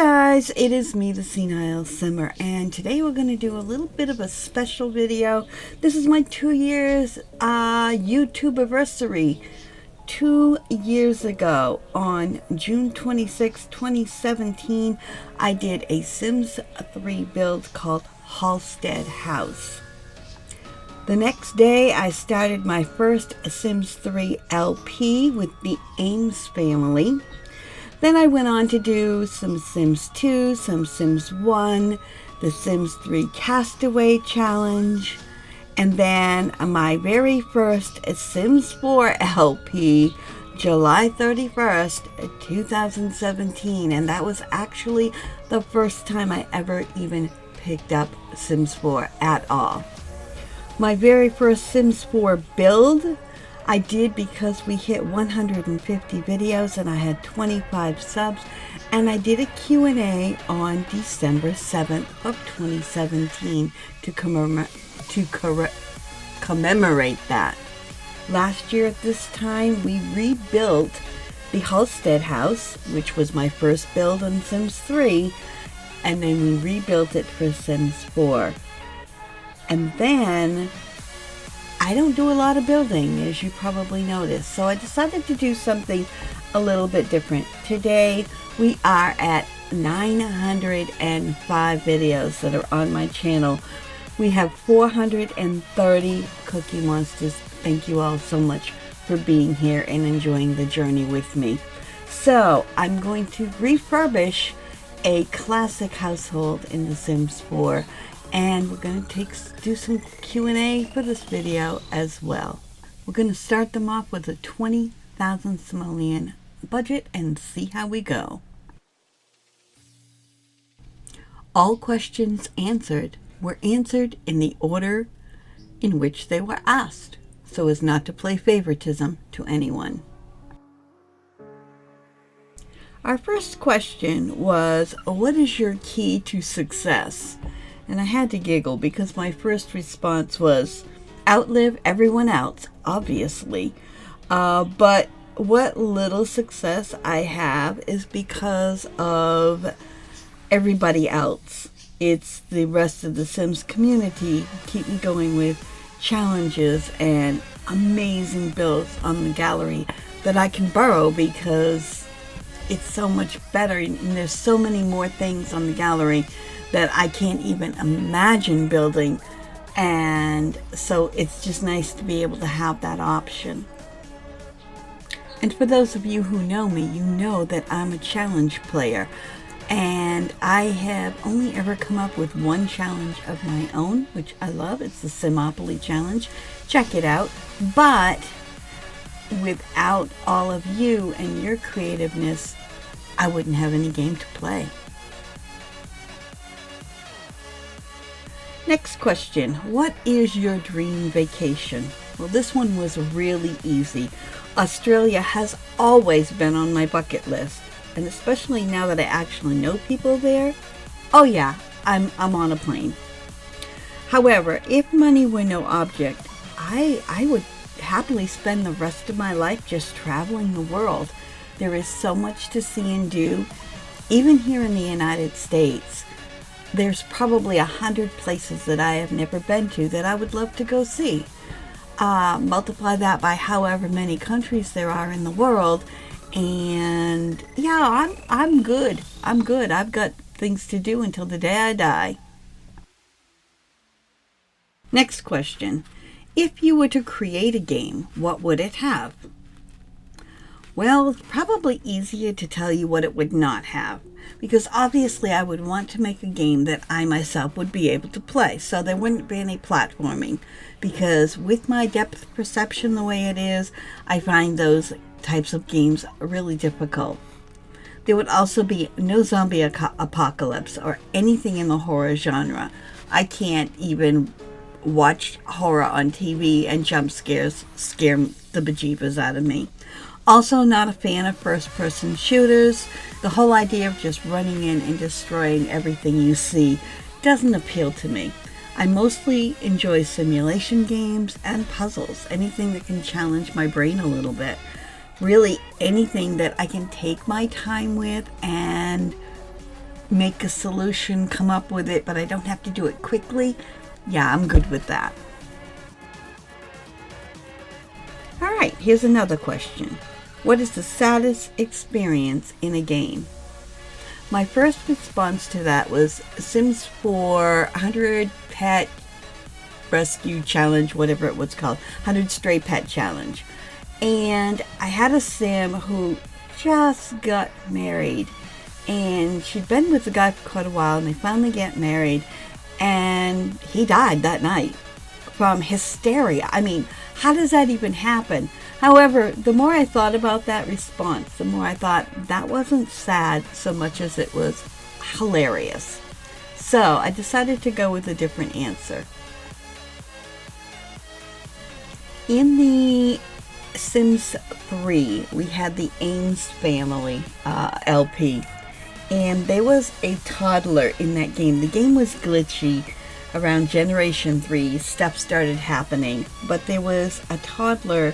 guys, it is me, the Senile Simmer, and today we're going to do a little bit of a special video. This is my 2 years YouTube-iversary. 2 years ago, on June 26, 2017, I did a Sims 3 build called Halstead House. The next day, I started my first Sims 3 LP with the Ames family. Then I went on to do some Sims 2, some Sims 1, the Sims 3 Castaway Challenge, and then my very first Sims 4 LP, July 31st, 2017. And that was actually the first time I ever even picked up Sims 4 at all. My very first Sims 4 build I did because we hit 150 videos and I had 25 subs, and I did a Q&A on December 7th of 2017 to commemorate that. Last year at this time, we rebuilt the Halstead House, which was my first build on Sims 3, and then we rebuilt it for Sims 4. And then I don't do a lot of building, as you probably noticed, so I decided to do something a little bit different. Today, we are at 905 videos that are on my channel. We have 430 Cookie Monsters. Thank you all so much for being here and enjoying the journey with me. So, I'm going to refurbish a classic household in The Sims 4. And we're going to do some Q&A for this video as well. We're going to start them off with a 20,000 simoleon budget and see how we go. All questions answered were answered in the order in which they were asked, so as not to play favoritism to anyone. Our first question was, what is your key to success? And I had to giggle because my first response was outlive everyone else, obviously. But what little success I have is because of everybody else. It's the rest of the Sims community keep me going with challenges and amazing builds on the gallery that I can borrow because it's so much better, and there's so many more things on the gallery that I can't even imagine building, and so it's just nice to be able to have that option. And for those of you who know me, you know that I'm a challenge player, and I have only ever come up with one challenge of my own, which I love. It's the Simopoly challenge. Check it out. But without all of you and your creativeness, I wouldn't have any game to play. Next question, what is your dream vacation? Well, this one was really easy. Australia has always been on my bucket list, and especially now that I actually know people there, oh yeah, I'm on a plane. However, if money were no object, I would happily spend the rest of my life just traveling the world. There is so much to see and do, even here in the United States. There's probably 100 places that I have never been to that I would love to go see. Multiply that by however many countries there are in the world, and yeah, I'm good. I'm good. I've got things to do until the day I die. Next question. If you were to create a game, what would it have? Well, it's probably easier to tell you what it would not have, because obviously I would want to make a game that I myself would be able to play, so there wouldn't be any platforming, because with my depth perception the way it is, I find those types of games really difficult. There would also be no zombie apocalypse or anything in the horror genre. I can't even watch horror on TV and jump scares scare the bejeebers out of me. Also not a fan of first-person shooters. The whole idea of just running in and destroying everything you see doesn't appeal to me. I mostly enjoy simulation games and puzzles, anything that can challenge my brain a little bit. Really anything that I can take my time with and make a solution, come up with it, but I don't have to do it quickly, yeah, I'm good with that. All right, here's another question. What is the saddest experience in a game? My first response to that was Sims 4 100 Pet Rescue Challenge, whatever it was called, 100 Stray Pet Challenge. And I had a Sim who just got married, and she'd been with the guy for quite a while, and they finally get married, and he died that night from hysteria. I mean, how does that even happen? However, the more I thought about that response, the more I thought that wasn't sad so much as it was hilarious. So I decided to go with a different answer. In the Sims 3, we had the Ames Family LP, and there was a toddler in that game. The game was glitchy. Around Generation 3, stuff started happening, but there was a toddler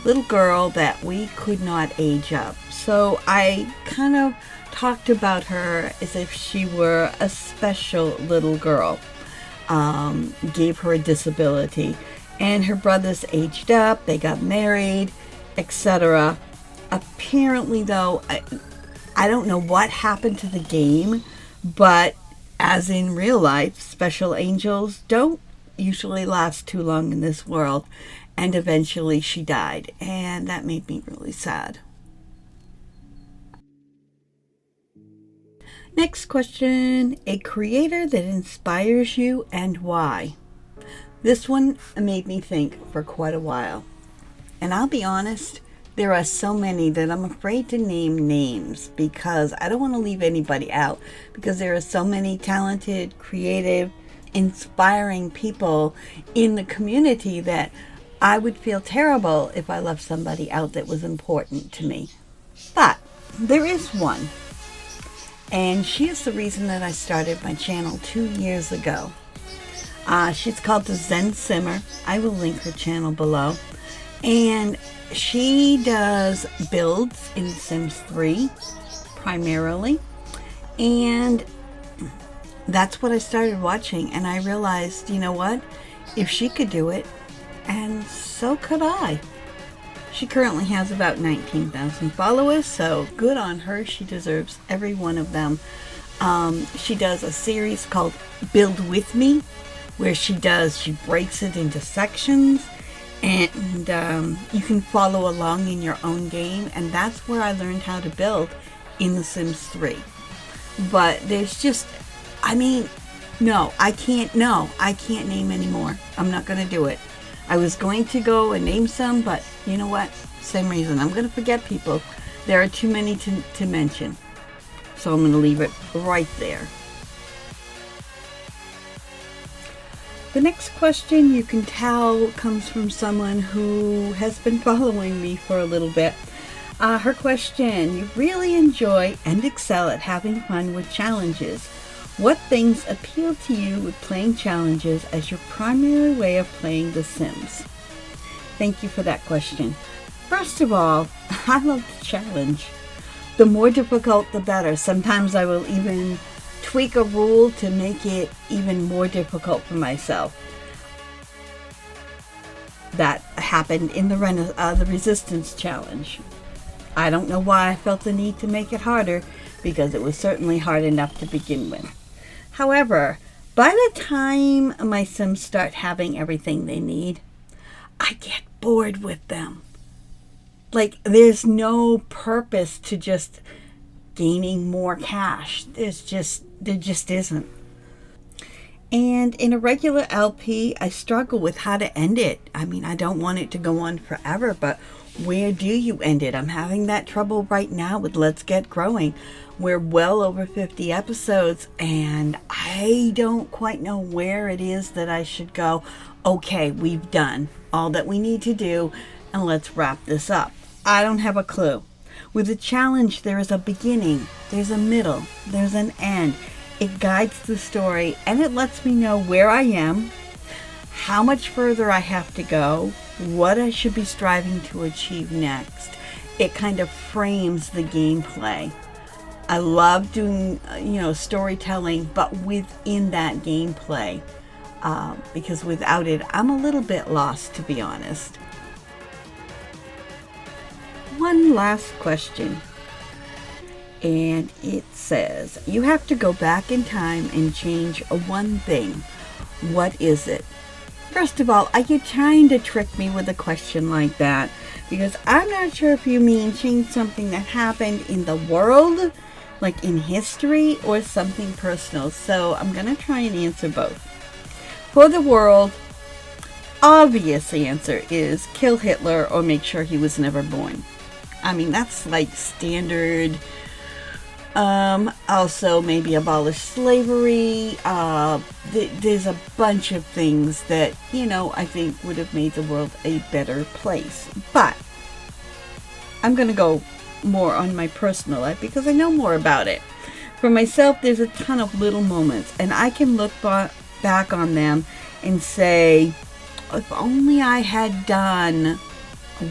little girl that we could not age up. So I kind of talked about her as if she were a special little girl. Gave her a disability. And her brothers aged up, they got married, etc. Apparently, though, I don't know what happened to the game, but as in real life, special angels don't usually last too long in this world. And eventually she died, and that made me really sad. Next question, a creator that inspires you and why? This one made me think for quite a while. And I'll be honest, there are so many that I'm afraid to name names because I don't want to leave anybody out, because there are so many talented, creative, inspiring people in the community that I would feel terrible if I left somebody out that was important to me. But there is one. And she is the reason that I started my channel 2 years ago. She's called the Zen Simmer. I will link her channel below. And she does builds in Sims 3 primarily. And that's what I started watching. And I realized, you know what? If she could do it, and so could I. She currently has about 19,000 followers, so good on her. She deserves every one of them. She does a series called Build With Me, where she breaks it into sections, and you can follow along in your own game, and that's where I learned how to build in The Sims 3. But there's just, I can't name any more. I'm not going to do it. I was going to go and name some, but you know what? Same reason. I'm going to forget people. There are too many to mention. So I'm going to leave it right there. The next question, you can tell, comes from someone who has been following me for a little bit. Her question, you really enjoy and excel at having fun with challenges. What things appeal to you with playing challenges as your primary way of playing The Sims? Thank you for that question. First of all, I love the challenge. The more difficult, the better. Sometimes I will even tweak a rule to make it even more difficult for myself. That happened in the Resistance Challenge. I don't know why I felt the need to make it harder, because it was certainly hard enough to begin with. However, by the time my Sims start having everything they need, I get bored with them. Like, there's no purpose to just gaining more cash. There just isn't. And in a regular LP, I struggle with how to end it. I don't want it to go on forever, but where do you end it? I'm having that trouble right now with Let's Get Growing. We're well over 50 episodes, and I don't quite know where it is that I should go. Okay, we've done all that we need to do, and let's wrap this up. I don't have a clue. With a challenge, there is a beginning, there's a middle, there's an end. It guides the story, and it lets me know where I am, how much further I have to go, what I should be striving to achieve next. It kind of frames the gameplay. I love doing, storytelling, but within that gameplay. Because without it, I'm a little bit lost, to be honest. One last question. And it says, you have to go back in time and change one thing. What is it? First of all, are you trying to trick me with a question like that? Because I'm not sure if you mean change something that happened in the world, like in history, or something personal. So I'm going to try and answer both. For the world, obvious answer is kill Hitler or make sure he was never born. I mean, that's like standard. Also maybe abolish slavery. There's a bunch of things that, I think would have made the world a better place. But I'm going to go more on my personal life because I know more about it. For myself, there's a ton of little moments, and I can look back on them and say, if only I had done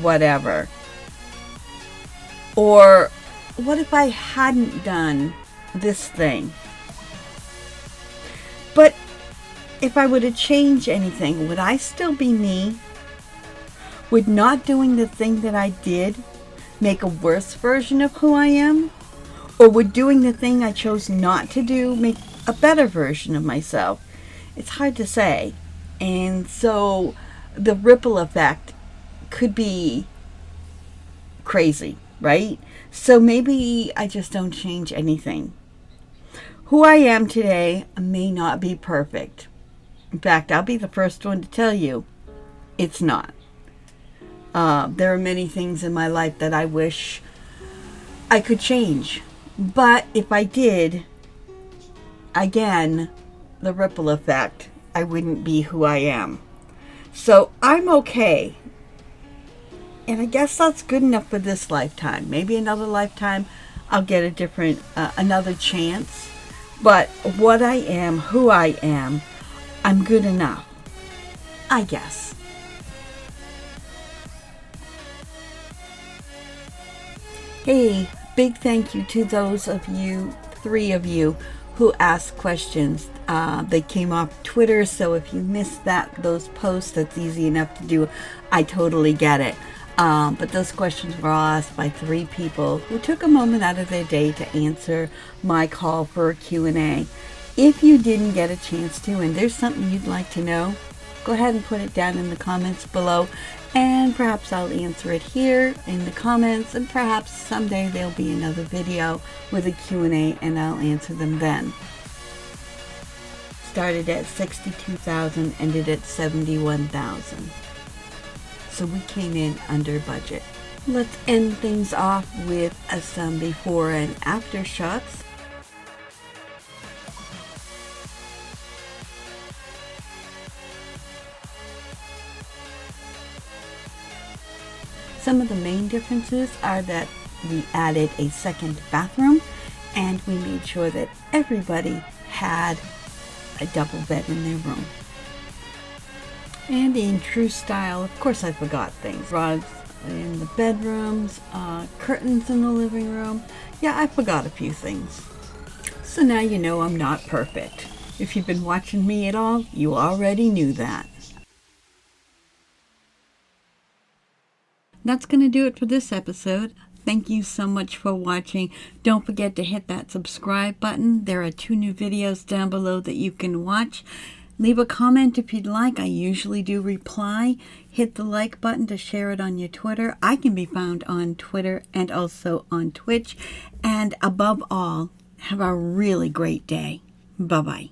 whatever. Or what if I hadn't done this thing? But if I were to change anything, would I still be me? Would not doing the thing that I did make a worse version of who I am? Or would doing the thing I chose not to do make a better version of myself? It's hard to say. And so the ripple effect could be crazy, right? So maybe I just don't change anything. Who I am today may not be perfect. In fact, I'll be the first one to tell you it's not. There are many things in my life that I wish I could change. But if I did, again, the ripple effect, I wouldn't be who I am. So I'm okay. And I guess that's good enough for this lifetime. Maybe another lifetime I'll get a different, another chance. But what I am, who I am, I'm good enough. I guess. Hey, big thank you to those of you, 3 of you, who asked questions. They came off Twitter, so if you missed those posts, that's easy enough to do. I totally get it. But those questions were all asked by 3 people who took a moment out of their day to answer my call for a Q&A. If you didn't get a chance to, and there's something you'd like to know, go ahead and put it down in the comments below, and perhaps I'll answer it here in the comments, and perhaps someday there'll be another video with a Q&A and I'll answer them then. Started at 62,000, ended at 71,000. So we came in under budget. Let's end things off with some before and after shots. Some of the main differences are that we added a second bathroom and we made sure that everybody had a double bed in their room. And in true style, of course I forgot things. Rugs in the bedrooms, curtains in the living room. Yeah, I forgot a few things. So now you know I'm not perfect. If you've been watching me at all, you already knew that. That's going to do it for this episode. Thank you so much for watching. Don't forget to hit that subscribe button. There are 2 new videos down below that you can watch. Leave a comment if you'd like. I usually do reply. Hit the like button to share it on your Twitter. I can be found on Twitter and also on Twitch. And above all, have a really great day. Bye-bye.